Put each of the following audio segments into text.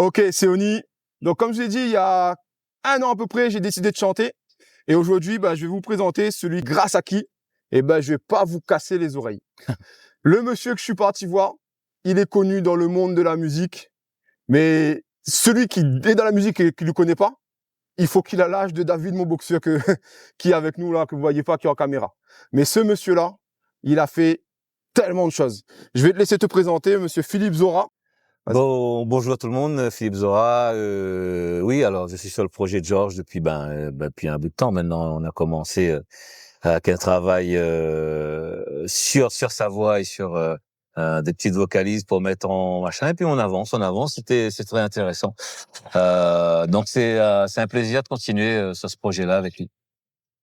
Ok, c'est Oni. Donc, comme je l'ai dit, il y a un an à peu près, j'ai décidé de chanter. Et aujourd'hui, je vais vous présenter celui grâce à qui, je vais pas vous casser les oreilles. Le monsieur que je suis parti voir, il est connu dans le monde de la musique. Mais celui qui est dans la musique et qui ne le connaît pas, il faut qu'il a l'âge de David, mon boxeur, qui est avec nous là, que vous voyez pas, qui est en caméra. Mais ce monsieur-là, il a fait tellement de choses. Je vais te laisser te présenter, monsieur Philippe Zora. Bonjour à tout le monde, Philippe Zora. Oui, alors je suis sur le projet de Georges depuis un bout de temps maintenant. On a commencé avec un travail sur sa voix et sur des petites vocalises pour mettre en machin. Et puis on avance. C'est très intéressant. Donc c'est un plaisir de continuer sur ce projet-là avec lui.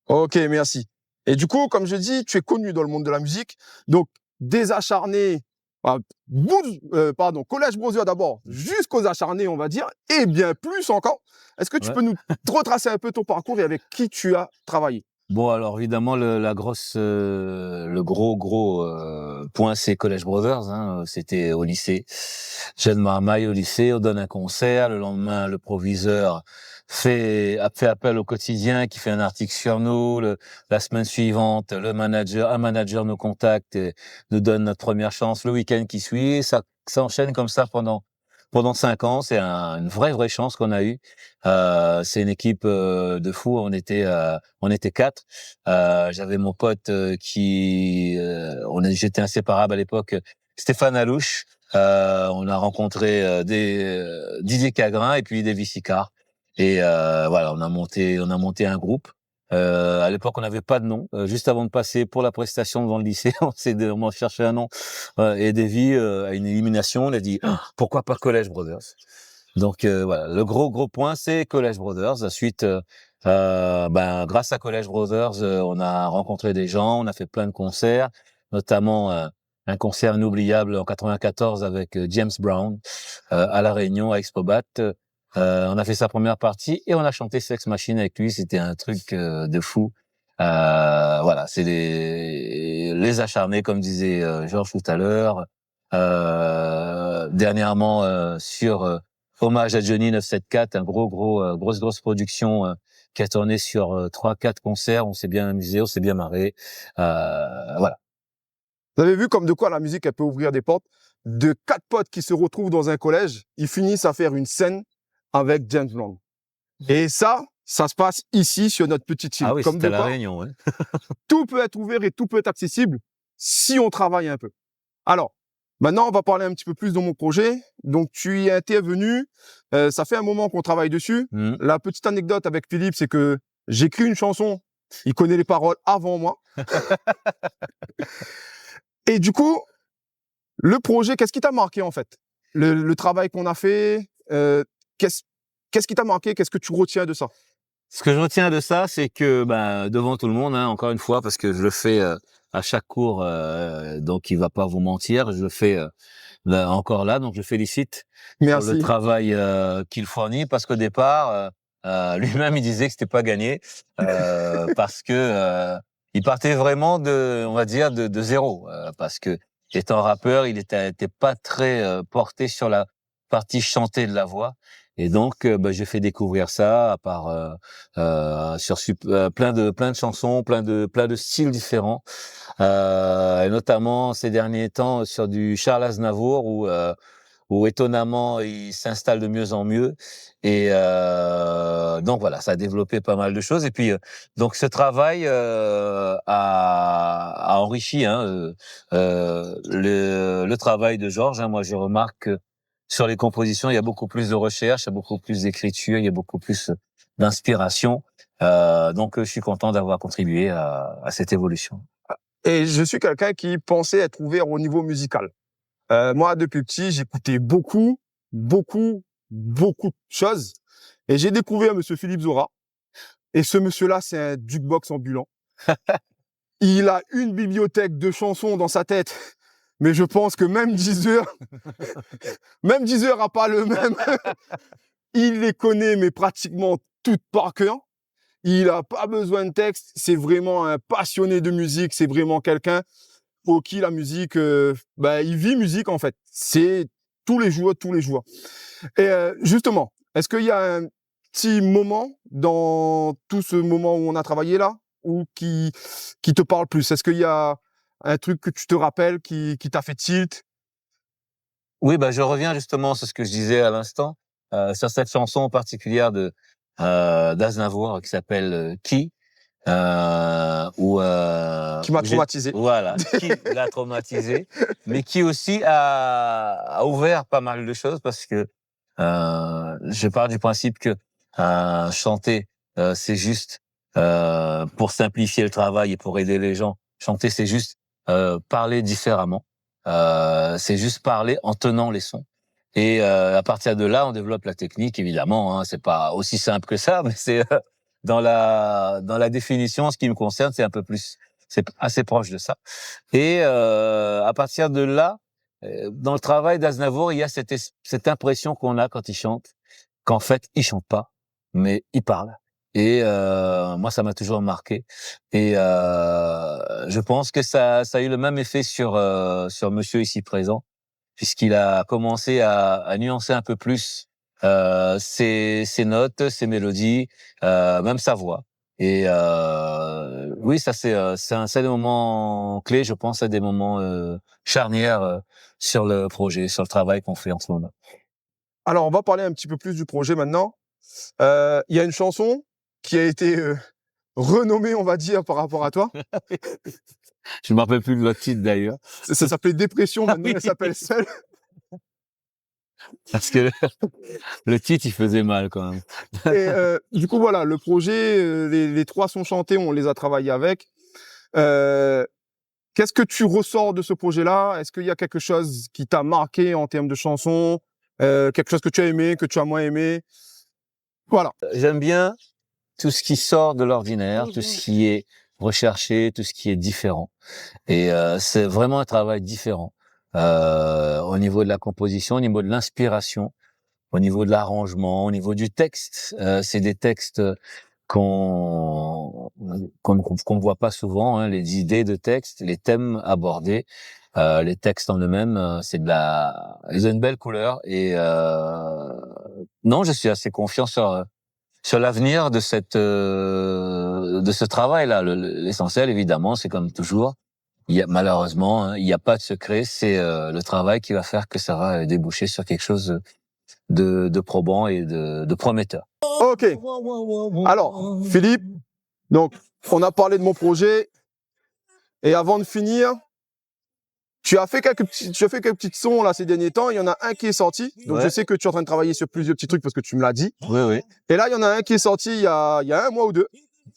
Ok, merci. Et du coup, comme je dis, tu es connu dans le monde de la musique. Donc, des acharnés, Collège Brother d'abord, jusqu'aux acharnés, on va dire, et bien plus encore. Est-ce que tu peux nous retracer un peu ton parcours et avec qui tu as travaillé? Bon, alors évidemment, le gros point, c'est College Brothers. C'était au lycée. Jeanne Marmaille au lycée, on donne un concert. Le lendemain, le proviseur fait appel au quotidien, qui fait un article sur nous. La semaine suivante, un manager nous contacte et nous donne notre première chance. Le week-end qui suit, ça enchaîne comme ça pendant 5 ans. C'est une vraie chance qu'on a eue. C'est une équipe de fous. On était 4. J'avais mon pote j'étais inséparable à l'époque, Stéphane Alouche. On a rencontré Didier Cagrin et puis Davy Sicard. Et voilà, on a monté un groupe. À l'époque, on n'avait pas de nom. Juste avant de passer pour la prestation devant le lycée, on cherchait un nom. Et Davy, à une élimination, on a dit pourquoi pas College Brothers. Donc voilà, le gros point, c'est College Brothers. Ensuite, grâce à College Brothers, on a rencontré des gens, on a fait plein de concerts, notamment un concert inoubliable en 94 avec James Brown à La Réunion, à Expobat. On a fait sa première partie et on a chanté Sex Machine avec lui. C'était un truc de fou. Voilà, c'est les acharnés, comme disait Georges tout à l'heure. Dernièrement sur hommage à Johnny 974, un grosse production qui a tourné sur 3-4 concerts. On s'est bien amusé, on s'est bien marré. Voilà. Vous avez vu comme de quoi la musique, elle peut ouvrir des portes. De 4 potes qui se retrouvent dans un collège, ils finissent à faire une scène avec James Brown. Et ça se passe ici, sur notre petite île. Ah oui, comme c'était de à La quoi, Réunion. Ouais. tout peut être ouvert et tout peut être accessible si on travaille un peu. Alors, maintenant, on va parler un petit peu plus de mon projet. Donc, tu y es intervenu. Ça fait un moment qu'on travaille dessus. La petite anecdote avec Philippe, c'est que j'écris une chanson. Il connaît les paroles avant moi. Et du coup, le projet, qu'est-ce qui t'a marqué en fait? Le travail qu'on a fait, qu'est-ce qui t'a marqué? Qu'est-ce que tu retiens de ça? Ce que je retiens de ça, c'est que devant tout le monde, encore une fois, parce que je le fais à chaque cours, donc il va pas vous mentir, je le fais encore là, donc je le félicite pour le Merci. travail qu'il fournit, parce qu'au départ, lui-même il disait que c'était pas gagné, parce que il partait vraiment on va dire de zéro, parce que étant rappeur, il était pas très porté sur la partie chantée de la voix. Et donc, j'ai fait découvrir ça plein de chansons, plein de styles différents, et notamment ces derniers temps sur du Charles Aznavour où étonnamment il s'installe de mieux en mieux. Et donc voilà, ça a développé pas mal de choses. Et puis donc ce travail a enrichi le travail de Georges. Moi, je remarque que sur les compositions, il y a beaucoup plus de recherche, il y a beaucoup plus d'écriture, il y a beaucoup plus d'inspiration. Donc, je suis content d'avoir contribué à cette évolution. Et je suis quelqu'un qui pensait être ouvert au niveau musical. Moi, depuis petit, j'écoutais beaucoup de choses. Et j'ai découvert monsieur Philippe Zora. Et ce monsieur-là, c'est un jukebox ambulant. Il a une bibliothèque de chansons dans sa tête. Mais je pense que même 10 heures, même 10 heures a pas le même. Il les connaît, mais pratiquement toutes par cœur. Il a pas besoin de texte. C'est vraiment un passionné de musique. C'est vraiment quelqu'un pour qui la musique, il vit musique en fait. C'est tous les jours, tous les jours. Et justement, est-ce qu'il y a un petit moment dans tout ce moment où on a travaillé là, ou qui te parle plus? Est-ce qu'il y a un truc que tu te rappelles qui t'a fait tilt? Oui, bah, je reviens justement sur ce que je disais à l'instant, sur cette chanson particulière d'Aznavour qui s'appelle, Qui, où, Qui m'a où j'ai traumatisé. voilà, Qui l'a traumatisé, mais qui aussi a ouvert pas mal de choses parce que, je pars du principe que, chanter, c'est juste, pour simplifier le travail et pour aider les gens. Chanter, c'est juste, parler différemment. C'est juste parler en tenant les sons. Et à partir de là, on développe la technique, évidemment. Hein, c'est pas aussi simple que ça, mais c'est dans la définition, en ce qui me concerne, c'est assez proche de ça. Et à partir de là, dans le travail d'Aznavour, il y a cette impression qu'on a quand il chante, qu'en fait, il chante pas, mais il parle. Et moi, ça m'a toujours marqué. Et je pense que ça a eu le même effet sur Monsieur ici présent, puisqu'il a commencé à nuancer un peu plus ses notes, ses mélodies, même sa voix. Et oui, ça c'est des moments clés, je pense, à des moments charnières sur le projet, sur le travail qu'on fait en ce moment. Alors, on va parler un petit peu plus du projet maintenant. Il y a une chanson qui a été renommée, on va dire, par rapport à toi. Je me rappelle plus de votre titre d'ailleurs, Ça s'appelait Dépression, Ah maintenant oui. elle s'appelle Seul. parce que le titre il faisait mal quand même. Et du coup, voilà, le projet, les trois sont chantés, on les a travaillés avec. Euh, Qu'est-ce que tu ressors de ce projet-là? Est-ce qu'il y a quelque chose qui t'a marqué en termes de chansons? Quelque chose que tu as aimé, que tu as moins aimé? Voilà. J'aime bien tout ce qui sort de l'ordinaire, tout ce qui est recherché, tout ce qui est différent. Et c'est vraiment un travail différent au niveau de la composition, au niveau de l'inspiration, au niveau de l'arrangement, au niveau du texte. C'est des textes qu'on qu'on voit pas souvent, hein, les idées de texte, les thèmes abordés, les textes en eux-mêmes, ils ont une belle couleur. Et non, je suis assez confiant sur l'avenir de ce travail-là. L'essentiel, évidemment, c'est comme toujours. Malheureusement, hein, il n'y a pas de secret. C'est le travail qui va faire que ça va déboucher sur quelque chose de probant et de prometteur. Ok. Alors, Philippe, donc, on a parlé de mon projet. Et avant de finir, tu as fait quelques petits sons là ces derniers temps. Il y en a un qui est sorti. Donc, Ouais. je sais que tu es en train de travailler sur plusieurs petits trucs parce que tu me l'as dit. Oui, oui. Et là, il y en a un qui est sorti il y a un mois ou deux,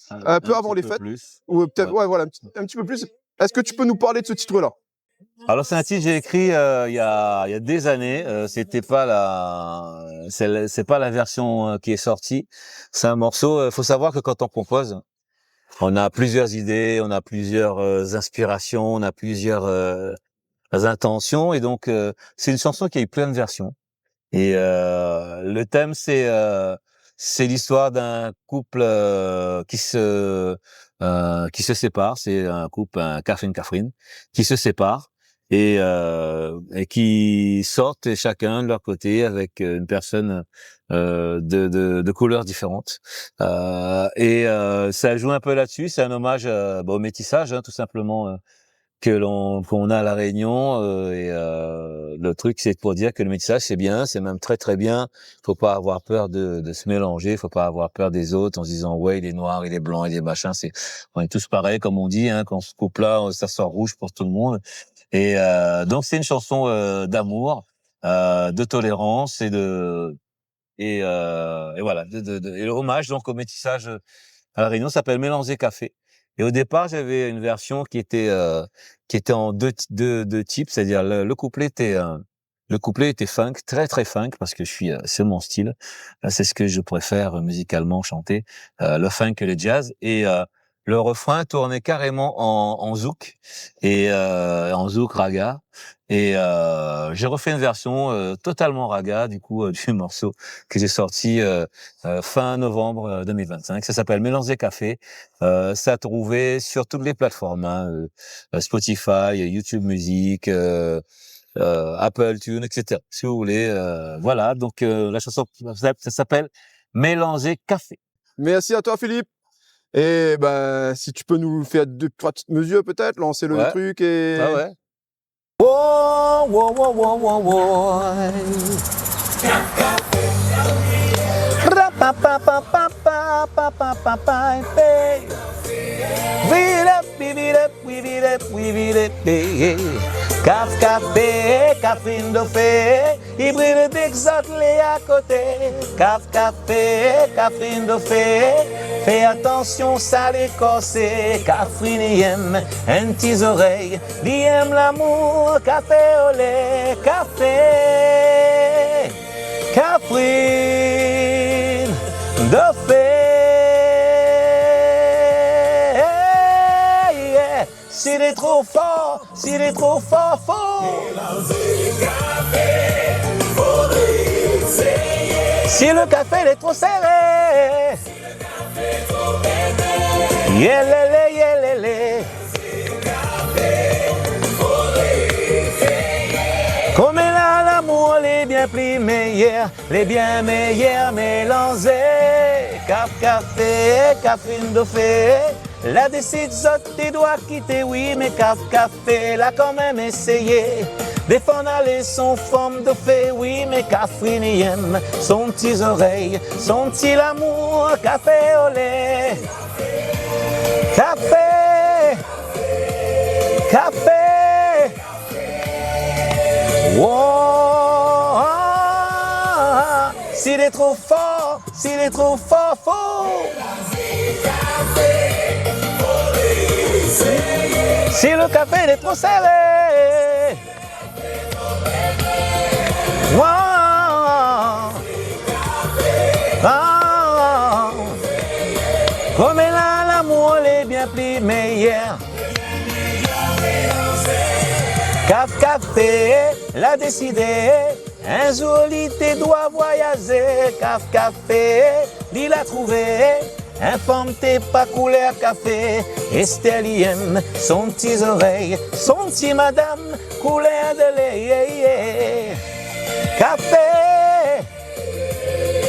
un peu avant les fêtes. Plus. Ou peut-être, ouais, voilà, un petit peu plus. Est-ce que tu peux nous parler de ce titre-là? Alors c'est un titre que j'ai écrit il y a des années. C'est pas la version qui est sortie. C'est un morceau. Faut savoir que quand on compose, on a plusieurs idées, on a plusieurs inspirations, on a plusieurs intentions, et donc c'est une chanson qui a eu plein de versions. Et le thème c'est l'histoire d'un couple qui se sépare. C'est un couple, un Catherine qui se sépare et qui sortent chacun de leur côté avec une personne de couleurs différentes. Ça joue un peu là-dessus. C'est un hommage au métissage, hein, tout simplement. Qu'on a à la Réunion, le truc c'est pour dire que le métissage c'est bien, c'est même très très bien. Faut pas avoir peur de se mélanger, faut pas avoir peur des autres en se disant ouais il est noir, il est blanc, il est machin. On est tous pareils comme on dit, hein, quand on se coupe là ça sort rouge pour tout le monde. Et donc c'est une chanson d'amour, de tolérance et voilà et le hommage donc au métissage à la Réunion. S'appelle Mélanger Café. Et au départ, j'avais une version qui était en deux types, c'est-à-dire le couplet était funk, très très funk, parce que c'est mon style. C'est ce que je préfère musicalement chanter, le funk et le jazz. Et le refrain tournait carrément en zouk et en zouk raga. Et j'ai refait une version totalement raga du coup du morceau que j'ai sorti fin novembre 2025. Ça s'appelle Mélanger Café. Ça a trouvé sur toutes les plateformes, hein, Spotify, YouTube Music, Apple Tune, etc. Si vous voulez, voilà. Donc la chanson, ça s'appelle Mélanger Café. Merci à toi, Philippe. Et ben, si tu peux nous faire 2-3 petites mesures, peut-être, lancer le Ouais. truc et... Ah ouais. Oh, oh, oh, oh, oh, oh. Café, café de fait, hybride d'exote les à côté. Café, café de fait, fais attention, ça les corsé. Cafrine aime, un petits oreilles, lui aime l'amour. Café au lait, café, Cafrine de fait. S'il est trop fort, s'il est trop fort, fort. Si le café est trop serré, yélélé, yélélé. Comme là, l'amour, les bien plus meilleurs, les bien meilleurs mélangés. Café, café de fait. La décision tu dois quitter, oui, mais café, l'a quand même essayé. Défendre aller son forme de fait, oui, mais Cafrine aime son petit oreille, son petit amour, café au lait. Café, café, wow. S'il est trop fort, s'il est trop fort, fort. Si le café est trop serré, wow. Oh. Comme là, l'amour est bien plus meilleur. Café, l'a décidé. Un jour, il doit voyager. Café, il l'a trouvé. Informe t'es pas couleur café, Estélien, son petit oreille, son petit madame, couleur de lait. Café,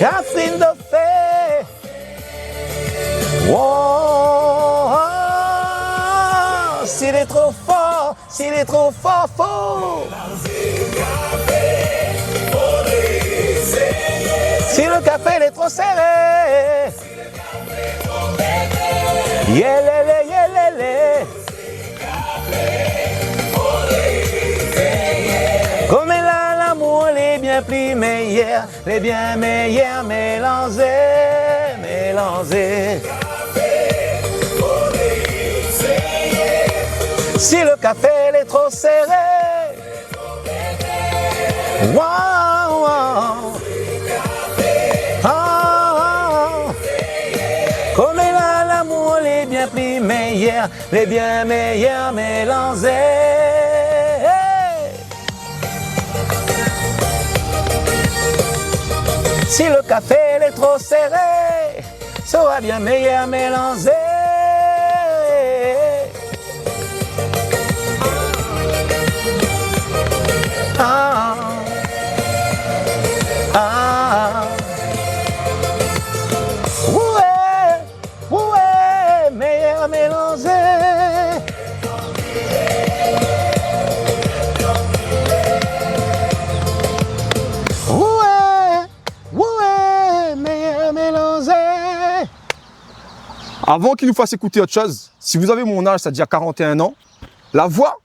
Cafrine de fait. Wow. S'il est trop fort, s'il est trop fort, fort. Si le café est trop serré, yélélé, yélélé. Comme là, l'amour est bien plus meilleur, les bien meilleurs mélangés, mélangés. Si le café est trop serré, wow, wow. Oh. Comme là, l'amour est bien plus meilleur, les bien meilleurs mélangés. Si le café est trop serré, sera bien meilleur mélangé. Ah, ah. Ouais, meilleur mélangé. Ouais, meilleur mélangé. Avant qu'il nous fasse écouter autre chose, si vous avez mon âge, c'est-à-dire 41 ans, la voix,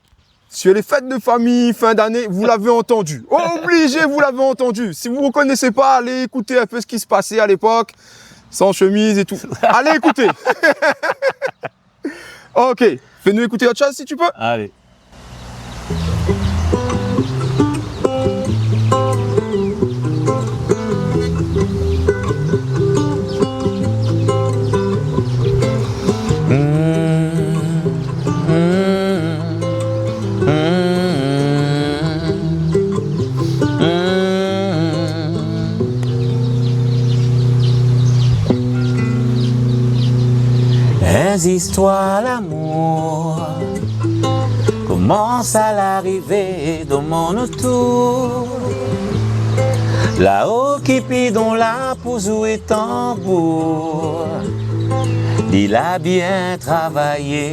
sur les fêtes de famille, fin d'année, vous l'avez entendu. Obligé, vous l'avez entendu. Si vous ne reconnaissez pas, allez écouter un peu ce qui se passait à l'époque, sans chemise et tout. Allez écouter. Ok, fais-nous écouter autre chose si tu peux. Allez. Histoires d'amour, comme commence à l'arrivée de mon autour. Là-haut qui pidon la pouzou et tambour, il a bien travaillé.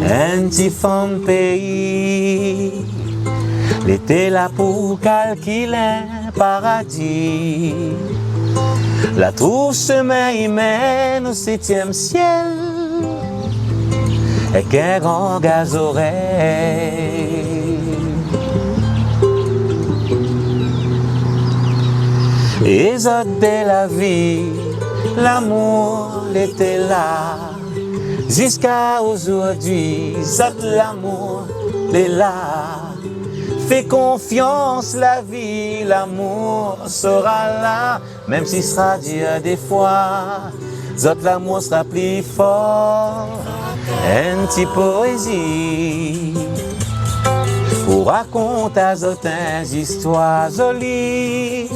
Un petit femme pays, l'été là pour calculer un paradis. La trousse semaine mène au 7e ciel, et qu'un grand gaz oreille. Et autres de la vie, l'amour était là, jusqu'à aujourd'hui, autres l'amour est là. Fais confiance, la vie, l'amour sera là, même s'il sera dur des fois, autres l'amour sera plus fort. Un petit poésie pour raconter d'autres histoires jolies.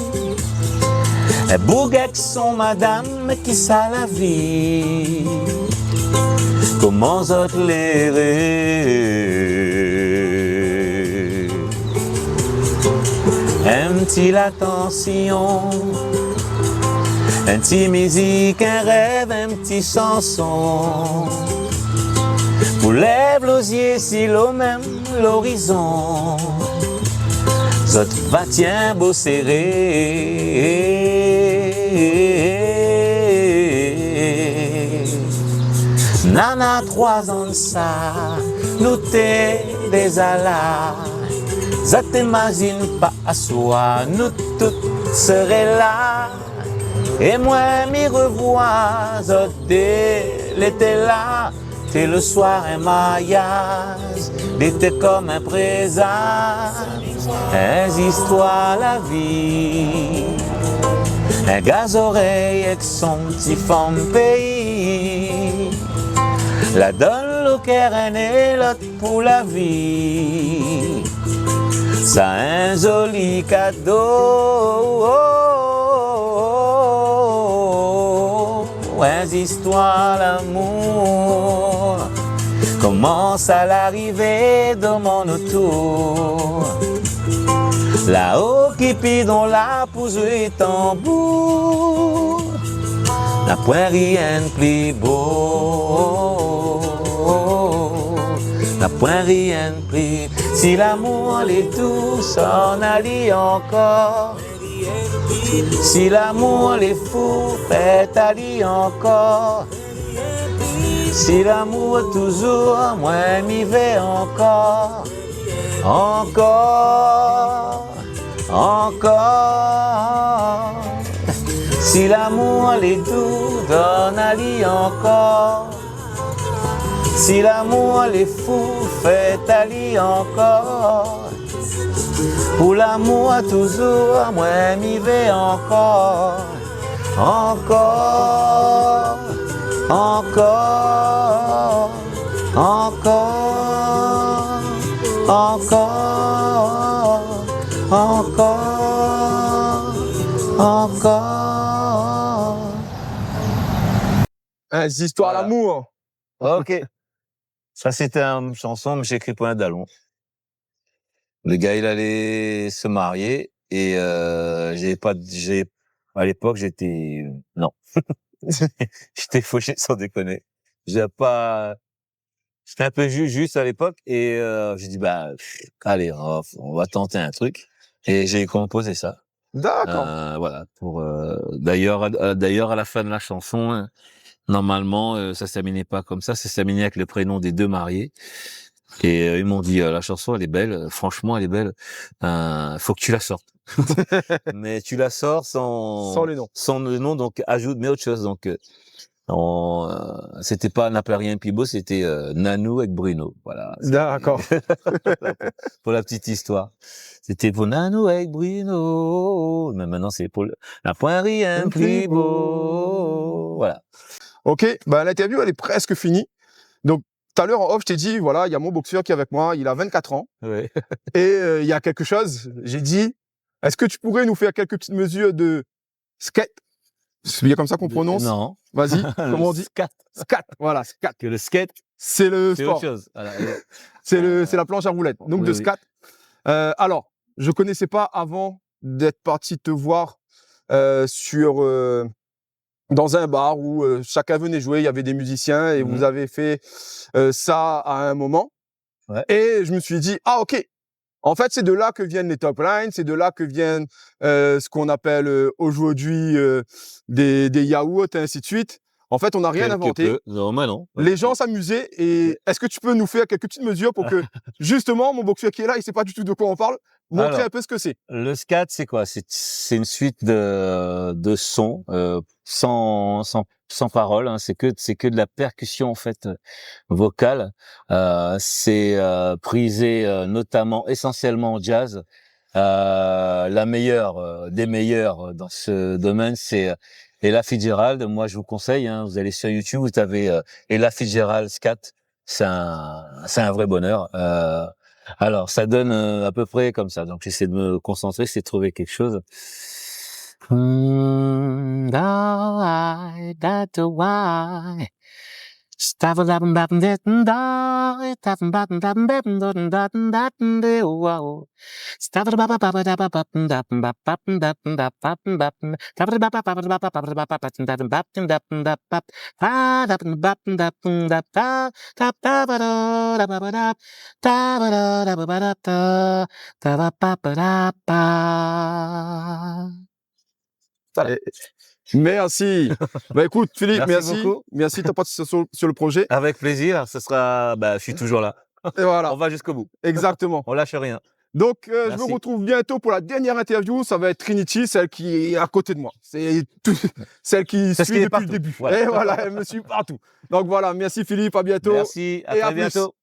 Un bouguec son madame qui ça la vie, comment autres l'aimer. Un petit l'attention, un petit musique, un rêve, un petit chanson. Pour lève l'osier si l'eau même l'horizon. Zot va tiens beau serré. Nana 3 ans de ça, nous t'es des alas. Zot t'imagine pas à soi, nous toutes seraient là. Et moi m'y revois, Zot l'été là. C'est le soir un maillage, l'été comme un présage. Un histoire la vie, un gaz oreille avec son petit femme pays. La donne le cœur et l'autre pour la vie. Ça un joli cadeau. Un histoire l'amour commence à l'arrivée de mon autour. Là-haut qui pidon la pousse et tambour, n'a point rien de plus beau, n'a point rien de plus. Si l'amour est doux, s'en allie encore. Si l'amour est fou, faites allie encore. Si l'amour est toujours, moi m'y vais encore. Encore, encore. Si l'amour est doux, donne allie encore. Si l'amour est fou, faites allie encore. Pour l'amour toujours, moi m'y vais encore. Encore, encore, encore, encore, encore, encore. Les histoires Voilà. d'amour. Ok. Ça, c'était une chanson que j'ai écrite pour un dallon. Le gars, il allait se marier et à l'époque, non. J'étais fauché sans déconner. J'étais un peu juste à l'époque et j'ai dit allez, on va tenter un truc et j'ai composé ça. D'accord. Voilà. D'ailleurs à la fin de la chanson, normalement, ça se terminait pas comme ça se terminait avec le prénom des deux mariés. Et ils m'ont dit la chanson elle est belle, franchement elle est belle, faut que tu la sortes. Mais tu la sors sans le nom. sans le nom, donc mets autre chose. Donc c'était pas n'a pas rien Pibo, c'était Nanou avec Bruno. Voilà. D'accord. Pour la petite histoire. C'était pour Nanou avec Bruno. Mais maintenant c'est pour la point rien plus beau. Voilà. Ok, l'interview elle est presque finie. Donc tout à l'heure en off, je t'ai dit voilà, il y a mon boxeur qui est avec moi, il a 24 ans. Ouais. Et il y a quelque chose, j'ai dit, est-ce que tu pourrais nous faire quelques petites mesures de skate? C'est bien comme ça qu'on prononce? Non. Vas-y, comment on dit? Scat. Scat, voilà, scat. Que le skate, C'est le c'est autre sport. chose. Voilà. C'est la planche à roulettes. Donc Oui, de oui. scat. Alors, je connaissais pas avant d'être parti te voir dans un bar où chacun venait jouer, il y avait des musiciens et vous avez fait ça à un moment. Ouais. Et je me suis dit, ah ok, en fait c'est de là que viennent les top lines, c'est de là que viennent ce qu'on appelle aujourd'hui des yaourts et ainsi de suite. En fait, on n'a rien Quelque inventé. peu. Non, moi non. Les gens s'amusaient et est-ce que tu peux nous faire quelques petites mesures pour que justement mon boxeur qui est là, il sait pas du tout de quoi on parle, montrer Alors, un peu ce que c'est. le scat, c'est quoi? C'est une suite de sons sans parole. Hein. C'est que de la percussion en fait vocale. C'est prisé notamment essentiellement au jazz. La meilleure des meilleures dans ce domaine, c'est Ella Fitzgerald. Moi, je vous conseille. Hein, vous allez sur YouTube, vous avez Ella Fitzgerald scat. C'est un vrai bonheur. Alors, ça donne à peu près comme ça. Donc, j'essaie de me concentrer, c'est de trouver quelque chose. Et- Merci. Bah écoute, Philippe, Merci merci. beaucoup. Merci de ta participation sur le projet. Avec plaisir. Ce sera, je suis toujours là. Et voilà, On va jusqu'au bout. exactement. On lâche rien. Donc, je me Merci. retrouve bientôt pour la dernière interview. Ça va être Trinity, celle qui est à côté de moi. C'est celle qui C'est ce qui suit est depuis partout. le début. Voilà. Et voilà, elle me suit partout. Donc voilà, merci Philippe, à bientôt. Merci. À Et à très plus. bientôt.